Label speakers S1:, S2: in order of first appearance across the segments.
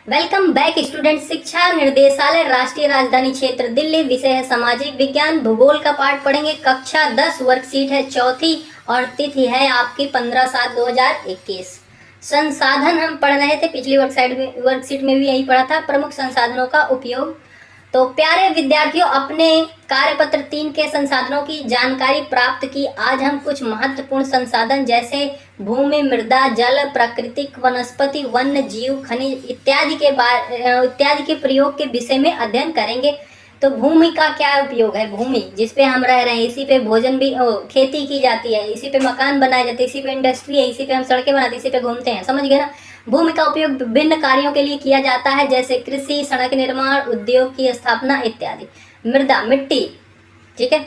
S1: Welcome back student. शिक्षा निर्देशालय राष्ट्रीय राजधानी क्षेत्र दिल्ली, विषय है सामाजिक विज्ञान, भूगोल का पाठ पढ़ेंगे। कक्षा 10, वर्कशीट है चौथी और तिथि है आपकी 15/7/2021। संसाधन हम पढ़ रहे थे, पिछली वर्कशीट में भी यही पढ़ा था, प्रमुख संसाधनों का उपयोग। तो प्यारे विद्यार्थियों, अपने कार्यपत्र 3 के संसाधनों की जानकारी प्राप्त की। आज हम कुछ महत्वपूर्ण संसाधन जैसे भूमि, मृदा, जल, प्राकृतिक वनस्पति, वन्य जीव, खनिज इत्यादि के प्रयोग के विषय में अध्ययन करेंगे। तो भूमि का क्या उपयोग है? भूमि जिसपे हम रह रहे हैं, इसी पे भोजन भी खेती की जाती है, इसी पे मकान बनाए जाते हैं, इसी पे इंडस्ट्री है, इसी पे हम सड़कें बनाते हैं, इसी पे घूमते हैं, समझ गए ना। भूमि का उपयोग विभिन्न कार्यों के लिए किया जाता है, जैसे कृषि, सड़क निर्माण, उद्योग की स्थापना इत्यादि। मृदा, मिट्टी, ठीक है।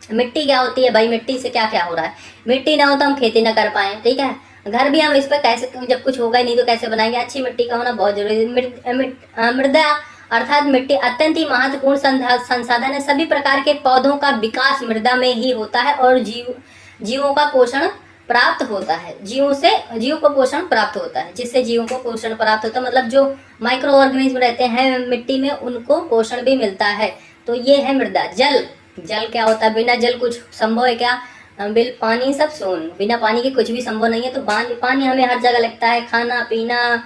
S1: मिट्टी क्या होती है भाई? मिट्टी से क्या क्या हो रहा है? मिट्टी ना हो तो हम खेती ना कर पाए, ठीक है। घर भी हम इस पर कैसे, जब कुछ होगा ही नहीं तो कैसे बनाएंगे? अच्छी मिट्टी का होना बहुत जरूरी है। मृदा अर्थात मिट्टी अत्यंत ही महत्वपूर्ण संसाधन है। सभी प्रकार के पौधों का विकास मृदा में ही होता है और जीवों का पोषण प्राप्त होता है। जीव को पोषण प्राप्त होता है, जिससे जीवों को पोषण प्राप्त होता है, मतलब जो माइक्रो ऑर्गेनिज्म रहते हैं मिट्टी में, उनको पोषण भी मिलता है। तो ये है मृदा। जल क्या होता है? बिना जल कुछ संभव है क्या? बिल पानी सब सोन, बिना पानी के कुछ भी संभव नहीं है। तो पानी हमें हर जगह लगता है, खाना पीना,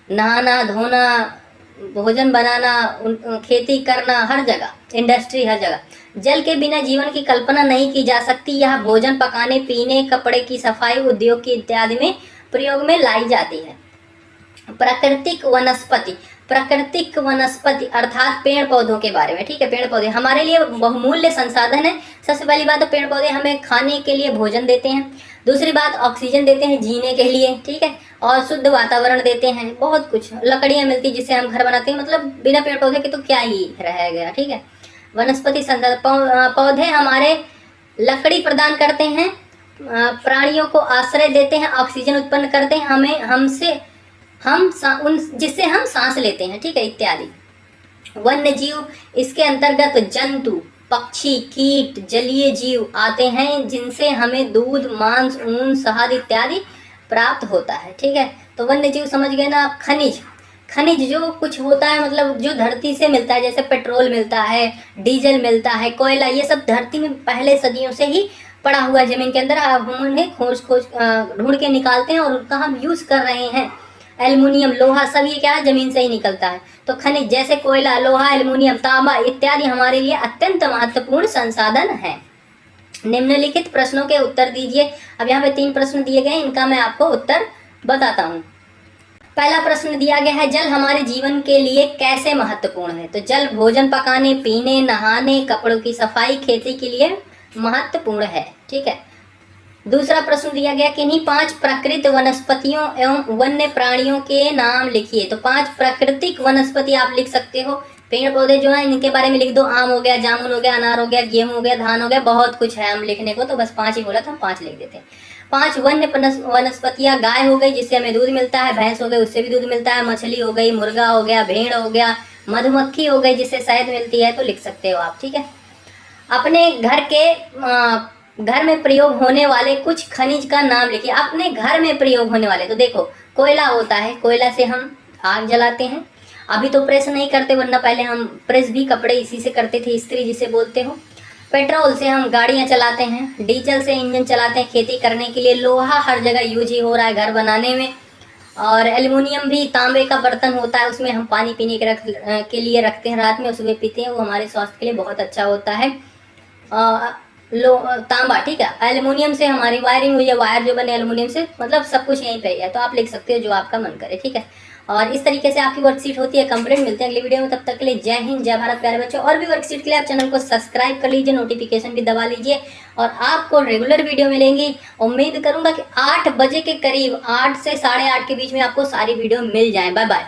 S1: नहाना धोना, भोजन बनाना, खेती करना, हर जगह, इंडस्ट्री, हर जगह। जल के बिना जीवन की कल्पना नहीं की जा सकती। यह भोजन पकाने, पीने, कपड़े की सफाई, उद्योग की इत्यादि में प्रयोग में लाई जाती है। प्राकृतिक वनस्पति अर्थात पेड़ पौधों के बारे में, ठीक है। पेड़ पौधे हमारे लिए बहुमूल्य संसाधन है। सबसे पहली बात तो पेड़ पौधे हमें खाने के लिए भोजन देते हैं। दूसरी बात, ऑक्सीजन देते हैं जीने के लिए, ठीक है, और शुद्ध वातावरण देते हैं। बहुत कुछ, लकड़ियाँ मिलती जिससे हम घर बनाते हैं, मतलब बिना पेड़ पौधे के तो क्या ही रह गया, ठीक है। वनस्पति संसाधन, पौधे हमारे लकड़ी प्रदान करते हैं, प्राणियों को आश्रय देते हैं, ऑक्सीजन उत्पन्न करते हैं, जिससे हम सांस लेते हैं, ठीक है, इत्यादि। वन्य जीव, इसके अंतर्गत जंतु, पक्षी, कीट, जलीय जीव आते हैं, जिनसे हमें दूध, मांस, ऊन, शहद इत्यादि प्राप्त होता है, ठीक है। तो वन्य जीव समझ गए ना आप। खनिज जो कुछ होता है, मतलब जो धरती से मिलता है, जैसे पेट्रोल मिलता है, डीजल मिलता है, कोयला, ये सब धरती में पहले सदियों से ही पड़ा हुआ है जमीन के अंदर। हम उन्हें खोज ढूंढ के निकालते हैं और उनका हम यूज कर रहे हैं। एल्युमिनियम, लोहा, सब ये क्या है? जमीन से ही निकलता है। तो खनिज जैसे कोयला, लोहा, एल्युमिनियम, तांबा इत्यादि हमारे लिए अत्यंत महत्वपूर्ण संसाधन है। निम्नलिखित प्रश्नों के उत्तर दीजिए। अब यहाँ पे 3 प्रश्न दिए गए, इनका मैं आपको उत्तर बताता हूँ। पहला प्रश्न दिया गया है, जल हमारे जीवन के लिए कैसे महत्वपूर्ण है? तो जल भोजन पकाने, पीने, नहाने, कपड़ों की सफाई, खेती के लिए महत्वपूर्ण है, ठीक है। दूसरा प्रश्न दिया गया, किन्हीं 5 प्राकृतिक वनस्पतियों एवं वन्य प्राणियों के नाम लिखिए। तो 5 प्राकृतिक वनस्पति आप लिख सकते हो। पेड़ पौधे जो हैं इनके बारे में लिख दो। आम हो गया, जामुन हो गया, अनार हो गया, गेहूं हो गया, धान हो गया, बहुत कुछ है हम लिखने को, तो बस 5 ही बोला था, हम 5 लिख देते हैं। 5 वन्य वनस्पतियां, गाय हो गई जिससे हमें दूध मिलता है, भैंस हो गई उससे भी दूध मिलता है, मछली हो गई, मुर्गा हो गया, भेड़ हो गया, मधुमक्खी हो गई जिससे शहद मिलती है, तो लिख सकते हो आप, ठीक है। अपने घर में प्रयोग होने वाले कुछ खनिज का नाम लिखिए। अपने घर में प्रयोग होने वाले, तो देखो कोयला होता है, कोयला से हम आग जलाते हैं। अभी तो प्रेस नहीं करते, वरना पहले हम प्रेस भी कपड़े इसी से करते थे, इस्त्री जिसे बोलते हो। पेट्रोल से हम गाड़ियां चलाते हैं, डीजल से इंजन चलाते हैं खेती करने के लिए, लोहा हर जगह यूज ही हो रहा है घर बनाने में, और एल्युमिनियम भी तांबे का बर्तन होता है, उसमें हम पानी पीने के लिए रखते हैं, रात में सुबह पीते हैं, वो हमारे स्वास्थ्य के लिए बहुत अच्छा होता है। तांबा, ठीक है। एल्युमिनियम से हमारी वायरिंग हुई है, वायर जो बने एल्युमिनियम से, मतलब सब कुछ यहीं पे है। तो आप लिख सकते हो जो आपका मन करे, ठीक है। और इस तरीके से आपकी वर्कशीट होती है कंप्लीट। मिलते हैं अगली वीडियो में, तब तक के लिए जय हिंद, जय भारत प्यारे बच्चों। और भी वर्कशीट के लिए आप चैनल को सब्सक्राइब कर लीजिए, नोटिफिकेशन भी दबा लीजिए, और आपको रेगुलर वीडियो मिलेंगी। उम्मीद करूंगा कि 8 बजे के करीब, 8 से 8:30 के बीच में आपको सारी वीडियो मिल जाए। Bye bye.